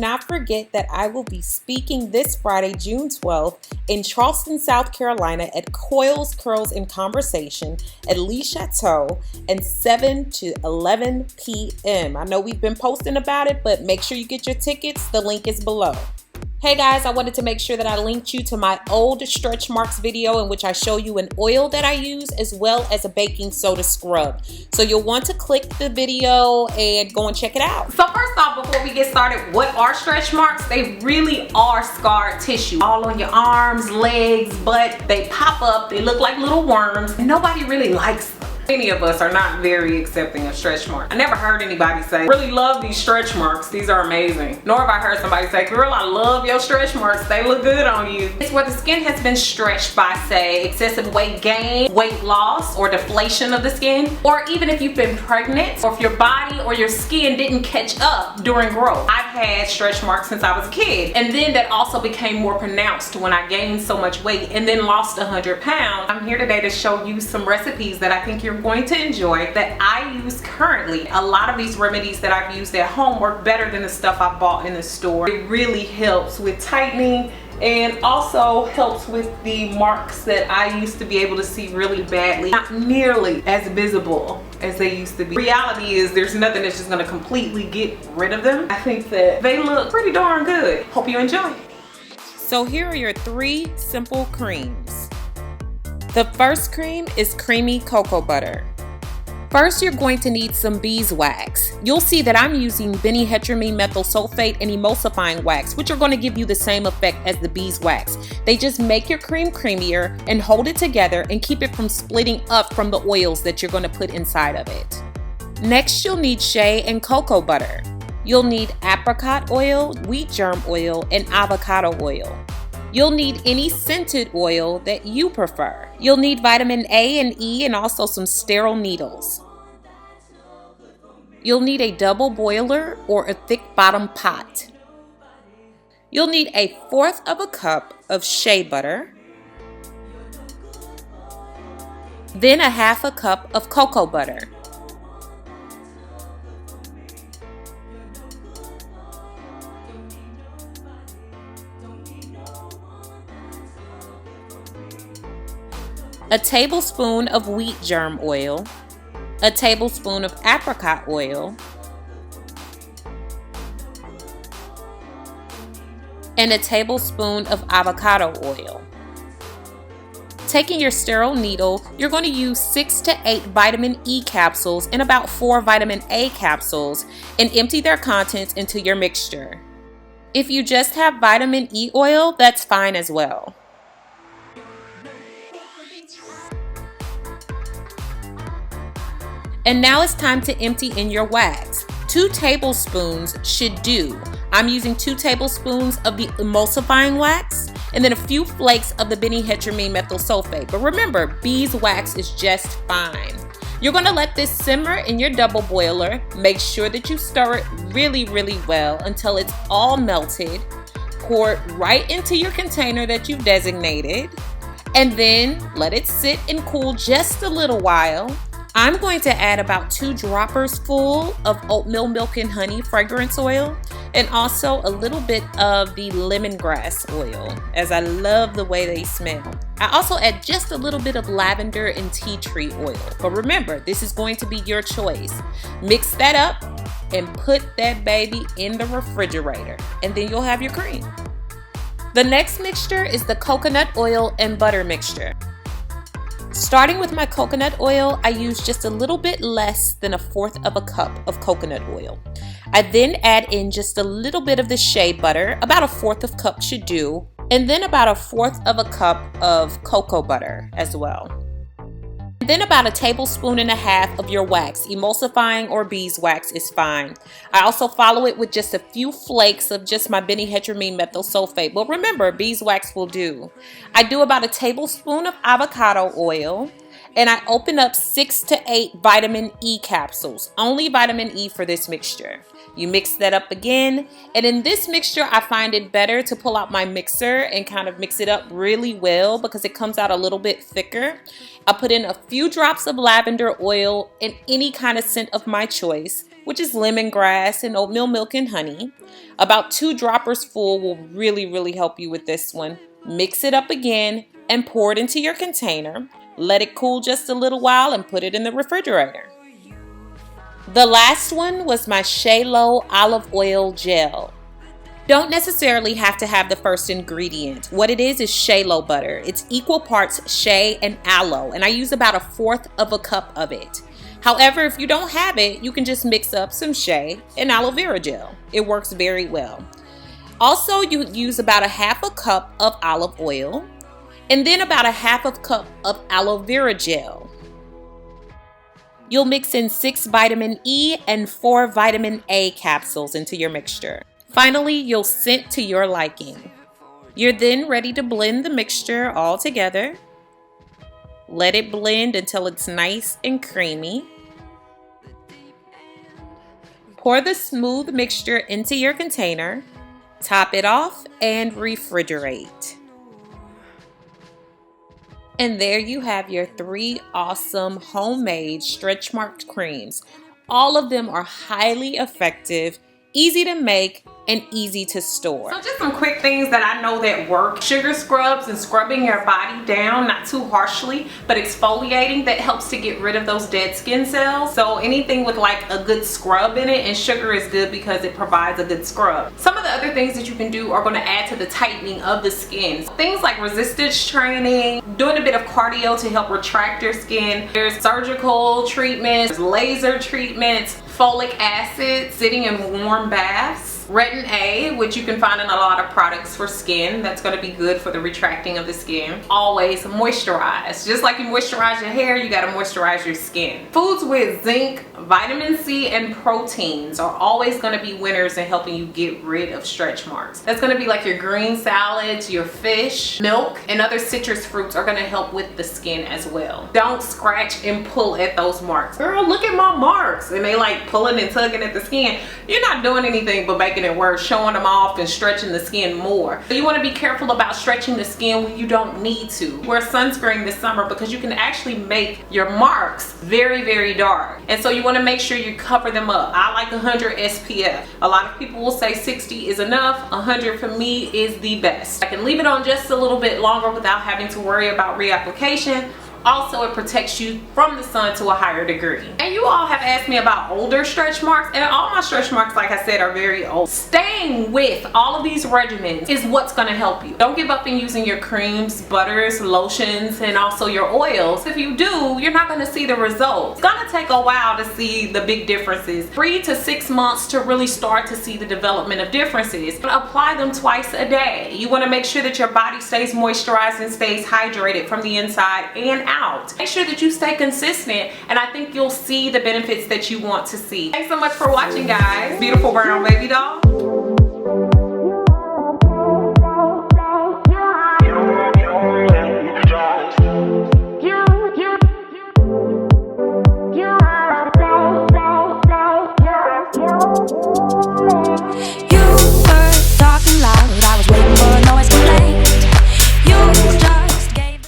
not forget that I will be speaking this Friday, June 12th in Charleston, South Carolina at Coils, Curls, and Conversation at Le Chateau and 7 to 11 p.m. I know we've been posting about it, but make sure you get your tickets. The link is below. Hey guys, I wanted to make sure that I linked you to my old stretch marks video in which I show you an oil that I use as well as a baking soda scrub. So you'll want to click the video and go and check it out. So first off, before we get started, what are stretch marks? They really are scar tissue. All on your arms, legs, butt. They pop up, they look like little worms. Nobody really likes them. Many of us are not very accepting of stretch marks. I never heard anybody say, really love these stretch marks. These are amazing. Nor have I heard somebody say, girl, I love your stretch marks. They look good on you. It's where the skin has been stretched by, say, excessive weight gain, weight loss, or deflation of the skin. Or even if you've been pregnant, or if your body or your skin didn't catch up during growth. I've had stretch marks since I was a kid. And then that also became more pronounced when I gained so much weight and then lost 100 pounds. I'm here today to show you some recipes that I think you're going to enjoy that I use currently. A lot of these remedies that I've used at home work better than the stuff I bought in the store. It really helps with tightening and also helps with the marks that I used to be able to see really badly. Not nearly as visible as they used to be. Reality is there's nothing that's just gonna completely get rid of them. I think that they look pretty darn good. Hope you enjoy. So here are your 3 simple creams. The first cream is creamy cocoa butter. First, you're going to need some beeswax. You'll see that I'm using benihydramine methyl sulfate and emulsifying wax, which are going to give you the same effect as the beeswax. They just make your cream creamier and hold it together and keep it from splitting up from the oils that you're going to put inside of it. Next, you'll need shea and cocoa butter. You'll need apricot oil, wheat germ oil, and avocado oil. You'll need any scented oil that you prefer. You'll need vitamin A and E and also some sterile needles. You'll need a double boiler or a thick bottom pot. You'll need 1/4 cup of shea butter. Then 1/2 cup of cocoa butter. A tablespoon of wheat germ oil, a tablespoon of apricot oil, and a tablespoon of avocado oil. Taking your sterile needle, you're going to use 6 to 8 vitamin E capsules and about 4 vitamin A capsules and empty their contents into your mixture. If you just have vitamin E oil, that's fine as well. And now it's time to empty in your wax. 2 tablespoons should do. I'm using 2 tablespoons of the emulsifying wax and then a few flakes of the benihydramine methyl sulfate. But remember, beeswax is just fine. You're gonna let this simmer in your double boiler. Make sure that you stir it really, really well until it's all melted. Pour it right into your container that you've designated and then let it sit and cool just a little while. I'm going to add about 2 droppers full of oatmeal milk and honey fragrance oil and also a little bit of the lemongrass oil, as I love the way they smell. I also add just a little bit of lavender and tea tree oil. But remember, this is going to be your choice. Mix that up and put that baby in the refrigerator and then you'll have your cream. The next mixture is the coconut oil and butter mixture. Starting with my coconut oil, I use just a little bit less than 1/4 cup of coconut oil. I then add in just a little bit of the shea butter, about 1/4 cup should do, and then about 1/4 cup of cocoa butter as well. And then about 1.5 tablespoons of your wax, emulsifying or beeswax is fine. I also follow it with just a few flakes of just my benihydramine methyl sulfate, but remember, beeswax will do. I do about 1 tablespoon of avocado oil, and I open up 6 to 8 vitamin E capsules, only vitamin E for this mixture. You mix that up again, and in this mixture I find it better to pull out my mixer and kind of mix it up really well because it comes out a little bit thicker. I put in a few drops of lavender oil and any kind of scent of my choice, which is lemongrass and oatmeal milk and honey. About 2 droppers full will really help you with this one. Mix it up again and pour it into your container. Let it cool just a little while and put it in the refrigerator. The last one was my XYLØ olive oil gel. Don't necessarily have to have the first ingredient. What it is XYLØ butter. It's equal parts shea and aloe, and I use about 1/4 of a cup of it. However, if you don't have it, you can just mix up some shea and aloe vera gel. It works very well. Also, you use about 1/2 cup of olive oil, and then about 1/2 cup of aloe vera gel. You'll mix in 6 vitamin E and 4 vitamin A capsules into your mixture. Finally, you'll scent to your liking. You're then ready to blend the mixture all together. Let it blend until it's nice and creamy. Pour the smooth mixture into your container, top it off, and refrigerate. And there you have your 3 awesome homemade stretch marked creams. All of them are highly effective, easy to make, and easy to store. So just some quick things that I know that work. Sugar scrubs and scrubbing your body down, not too harshly, but exfoliating, that helps to get rid of those dead skin cells. So anything with like a good scrub in it, and sugar is good because it provides a good scrub. Some of the other things that you can do are going to add to the tightening of the skin. Things like resistance training, doing a bit of cardio to help retract your skin. There's surgical treatments, laser treatments, folic acid, sitting in warm baths, retin A, which you can find in a lot of products for skin. That's going to be good for the retracting of the skin. Always moisturize. Just like you moisturize your hair, you got to moisturize your skin. Foods with zinc, vitamin C, and proteins are always going to be winners in helping you get rid of stretch marks. That's going to be like your green salads, your fish, milk, and other citrus fruits are going to help with the skin as well. Don't scratch and pull at those marks. Girl, look at my marks. And they like pulling and tugging at the skin. You're not doing anything but making it worse, showing them off and stretching the skin more. So you want to be careful about stretching the skin when you don't need to. Wear sunscreen this summer because you can actually make your marks very dark. And so you want to make sure you cover them up. I like 100 SPF. A lot of people will say 60 is enough. 100 for me is the best. I can leave it on just a little bit longer without having to worry about reapplication. Also, it protects you from the sun to a higher degree. And you all have asked me about older stretch marks, and all my stretch marks, like I said, are very old. Staying with all of these regimens is what's going to help you. Don't give up in using your creams, butters, lotions, and also your oils. If you do, you're not going to see the results. It's going to take a while to see the big differences. 3 to 6 months to really start to see the development of differences. Apply them twice a day. You want to make sure that your body stays moisturized and stays hydrated from the inside and out. Make sure that you stay consistent, and I think you'll see the benefits that you want to see. Thanks so much for watching, guys. Beautiful brown baby doll.